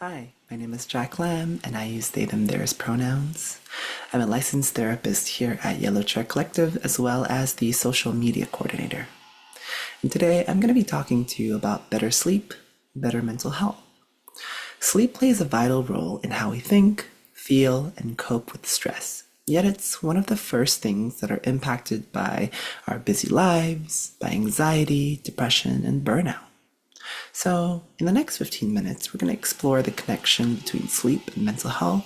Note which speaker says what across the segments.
Speaker 1: Hi, my name is Jack Lamb, and I use they, them, theirs pronouns. I'm a licensed therapist here at Yellow Chair Collective, as well as the social media coordinator. And today I'm going to be talking to you about better sleep, better mental health. Sleep plays a vital role in how we think, feel, and cope with stress. Yet it's one of the first things that are impacted by our busy lives, by anxiety, depression, and burnout. So, in the next 15 minutes, we're going to explore the connection between sleep and mental health,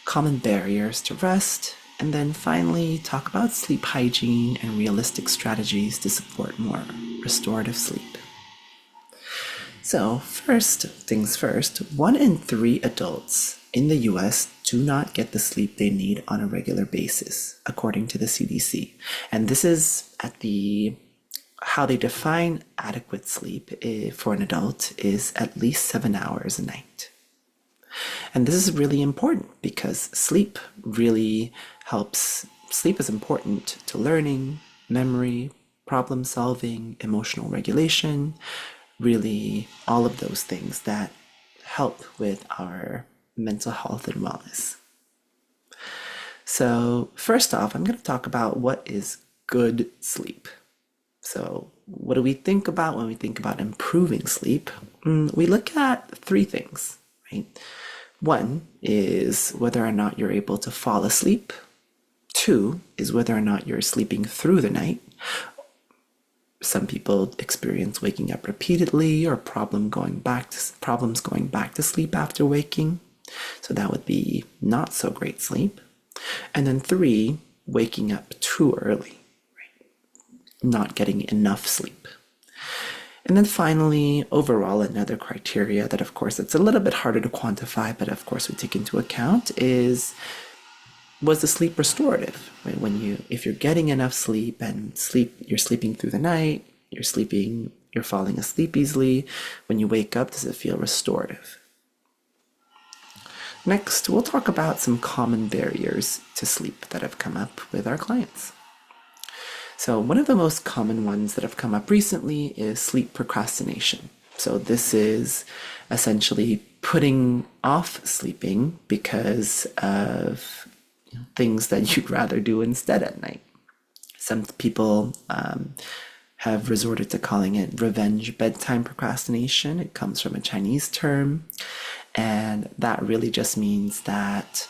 Speaker 1: common barriers to rest, and then finally talk about sleep hygiene and realistic strategies to support more restorative sleep. So, first things first, 1 in 3 adults in the US do not get the sleep they need on a regular basis, according to the CDC. And this is at the how they define adequate sleep for an adult is at least 7 hours a night. And this is really important because sleep really helps. Sleep is important to learning, memory, problem solving, emotional regulation, really all of those things that help with our mental health and wellness. So, first off, I'm going to talk about what is good sleep. So, what do we think about when we think about improving sleep? We look at 3 things, right? One is whether or not you're able to fall asleep. 2 is whether or not you're sleeping through the night. Some people experience waking up repeatedly or problems going back to sleep after waking. So that would be not so great sleep. And then 3, waking up too early, not getting enough sleep. And then finally, overall, another criteria that, of course, it's a little bit harder to quantify, but of course we take into account is, was the sleep restorative? If you're getting enough sleep and you're sleeping through the night, you're falling asleep easily, when you wake up, does it feel restorative? Next, we'll talk about some common barriers to sleep that have come up with our clients. So one of the most common ones that have come up recently is sleep procrastination. So this is essentially putting off sleeping because of things that you'd rather do instead at night. Some people have resorted to calling it revenge bedtime procrastination. It comes from a Chinese term, and that really just means that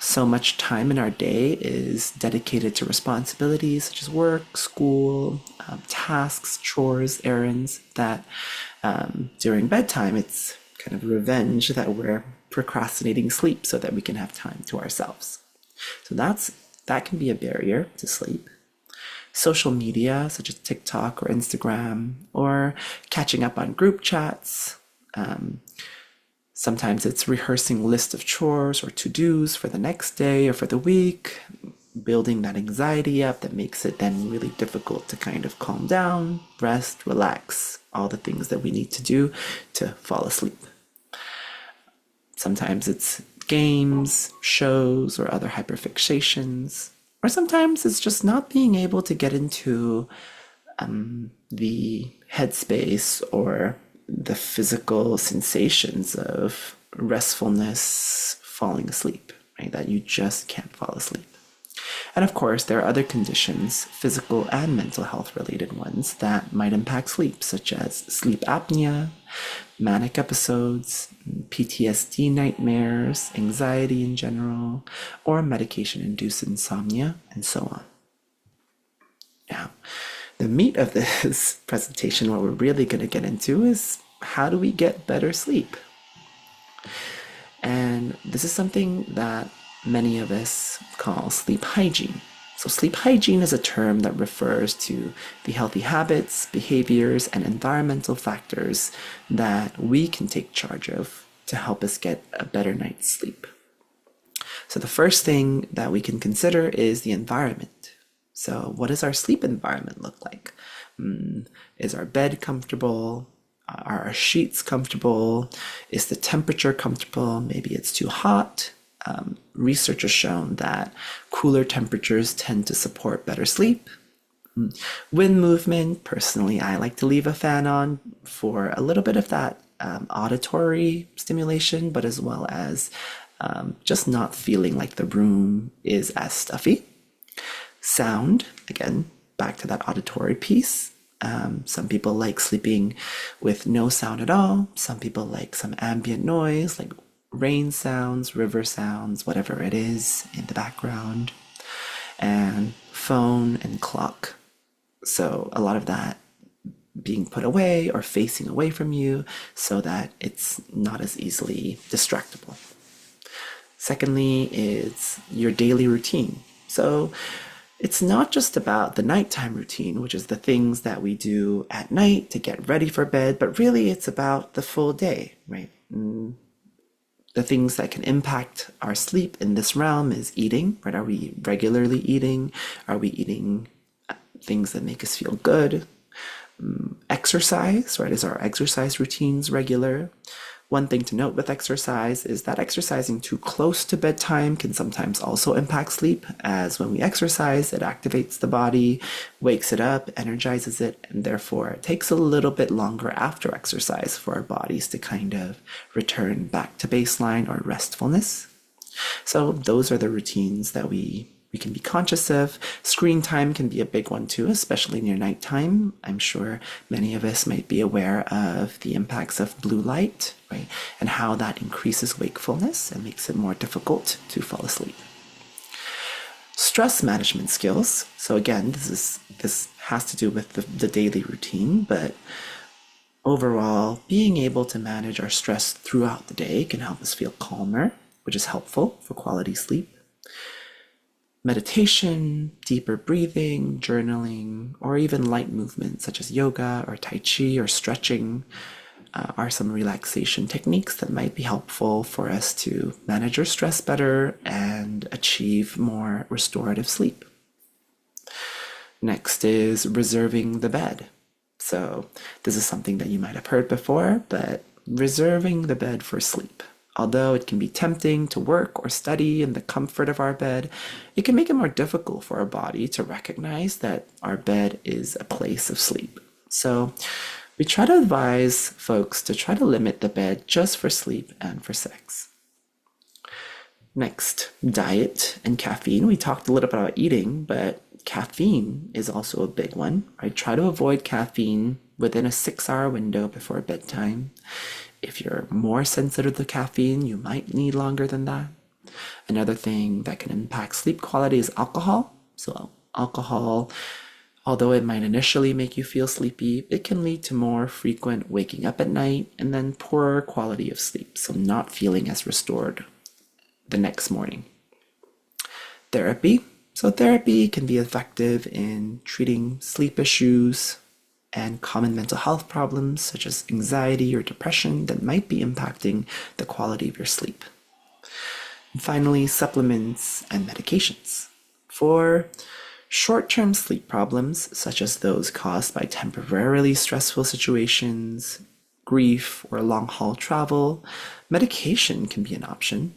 Speaker 1: so much time in our day is dedicated to responsibilities such as work, school, tasks, chores, errands, that during bedtime it's kind of revenge that we're procrastinating sleep so that we can have time to ourselves. So that can be a barrier to sleep. Social media such as TikTok or Instagram, or catching up on group chats. Sometimes it's rehearsing list of chores or to-dos for the next day or for the week, building that anxiety up that makes it then really difficult to kind of calm down, rest, relax, all the things that we need to do to fall asleep. Sometimes it's games, shows, or other hyperfixations, or sometimes it's just not being able to get into the headspace or the physical sensations of restfulness, falling asleep, right? That you just can't fall asleep. And of course, there are other conditions, physical and mental health related ones, that might impact sleep, such as sleep apnea, manic episodes, PTSD nightmares, anxiety in general, or medication-induced insomnia, and so on. Now, the meat of this presentation, what we're really going to get into, is how do we get better sleep? And this is something that many of us call sleep hygiene. So sleep hygiene is a term that refers to the healthy habits, behaviors, and environmental factors that we can take charge of to help us get a better night's sleep. So the first thing that we can consider is the environment. So what does our sleep environment look like? Is our bed comfortable? Are our sheets comfortable? Is the temperature comfortable? Maybe it's too hot. Research has shown that cooler temperatures tend to support better sleep. Wind movement, personally, I like to leave a fan on for a little bit of that auditory stimulation, but as well as just not feeling like the room is as stuffy. Sound, again, back to that auditory piece. Some people like sleeping with no sound at all. Some people like some ambient noise, like rain sounds, river sounds, whatever it is in the background. And phone and clock. So a lot of that being put away or facing away from you so that it's not as easily distractible. Secondly, is your daily routine. So it's not just about the nighttime routine, which is the things that we do at night to get ready for bed, but really it's about the full day, right? The things that can impact our sleep in this realm is eating, right? Are we regularly eating? Are we eating things that make us feel good? Exercise, right? Is our exercise routines regular? One thing to note with exercise is that exercising too close to bedtime can sometimes also impact sleep, as when we exercise, it activates the body, wakes it up, energizes it, and therefore it takes a little bit longer after exercise for our bodies to kind of return back to baseline or restfulness. So those are the routines that we can be conscious of. Screen time can be a big one too, especially near nighttime. I'm sure many of us might be aware of the impacts of blue light, right? And how that increases wakefulness and makes it more difficult to fall asleep. Stress management skills. So again, this has to do with the daily routine, but overall, being able to manage our stress throughout the day can help us feel calmer, which is helpful for quality sleep. Meditation, deeper breathing, journaling, or even light movements such as yoga or tai chi or stretching are some relaxation techniques that might be helpful for us to manage our stress better and achieve more restorative sleep. Next is reserving the bed. So this is something that you might have heard before, but reserving the bed for sleep. Although it can be tempting to work or study in the comfort of our bed, it can make it more difficult for our body to recognize that our bed is a place of sleep. So we try to advise folks to try to limit the bed just for sleep and for sex. Next, diet and caffeine. We talked a little bit about eating, but caffeine is also a big one, right? Try to avoid caffeine within a 6-hour window before bedtime. If you're more sensitive to caffeine, you might need longer than that. Another thing that can impact sleep quality is alcohol. So alcohol, although it might initially make you feel sleepy, it can lead to more frequent waking up at night and then poorer quality of sleep, so not feeling as restored the next morning. Therapy. So therapy can be effective in treating sleep issues and common mental health problems such as anxiety or depression that might be impacting the quality of your sleep. And finally, supplements and medications. For short-term sleep problems, such as those caused by temporarily stressful situations, grief, or long-haul travel, medication can be an option.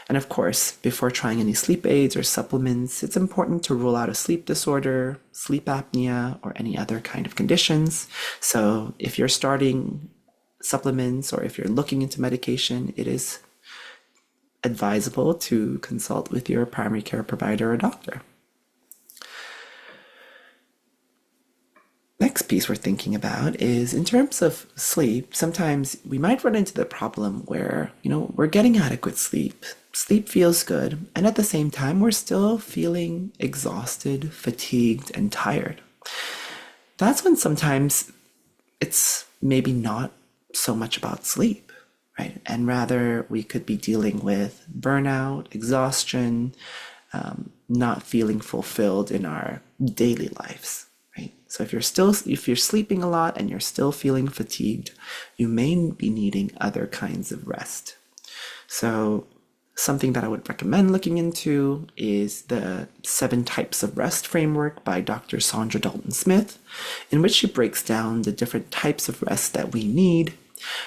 Speaker 1: And of course, before trying any sleep aids or supplements, it's important to rule out a sleep disorder, sleep apnea, or any other kind of conditions. So if you're starting supplements or if you're looking into medication, it is advisable to consult with your primary care provider or doctor. Next piece we're thinking about is in terms of sleep, sometimes we might run into the problem where, we're getting adequate sleep. Sleep feels good, and at the same time, we're still feeling exhausted, fatigued, and tired. That's when sometimes it's maybe not so much about sleep, right? And rather, we could be dealing with burnout, exhaustion, not feeling fulfilled in our daily lives. Right? So if you're sleeping a lot and you're still feeling fatigued, you may be needing other kinds of rest. So something that I would recommend looking into is the 7 Types of Rest framework by Dr. Sandra Dalton Smith, in which she breaks down the different types of rest that we need.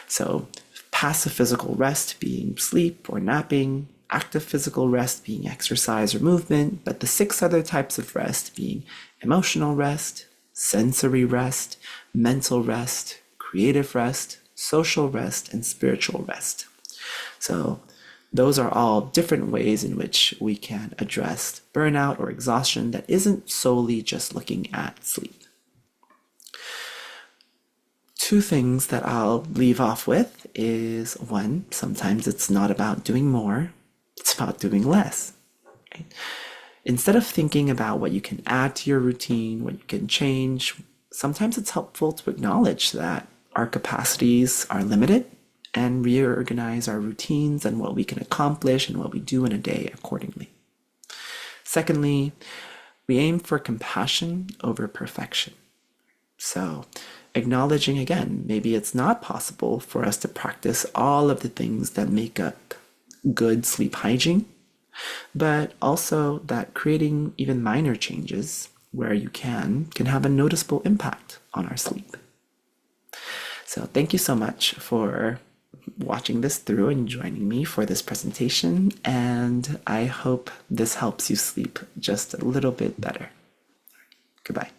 Speaker 1: So passive physical rest being sleep or napping, active physical rest being exercise or movement, but the 6 other types of rest being emotional rest, sensory rest, mental rest, creative rest, social rest, and spiritual rest. So those are all different ways in which we can address burnout or exhaustion that isn't solely just looking at sleep. Two things that I'll leave off with is one, sometimes it's not about doing more, it's about doing less. Right? Instead of thinking about what you can add to your routine, what you can change, sometimes it's helpful to acknowledge that our capacities are limited and reorganize our routines and what we can accomplish and what we do in a day accordingly. Secondly, we aim for compassion over perfection. So, acknowledging again, maybe it's not possible for us to practice all of the things that make up good sleep hygiene, but also that creating even minor changes where you can have a noticeable impact on our sleep. So thank you so much for watching this through and joining me for this presentation, and I hope this helps you sleep just a little bit better. Goodbye.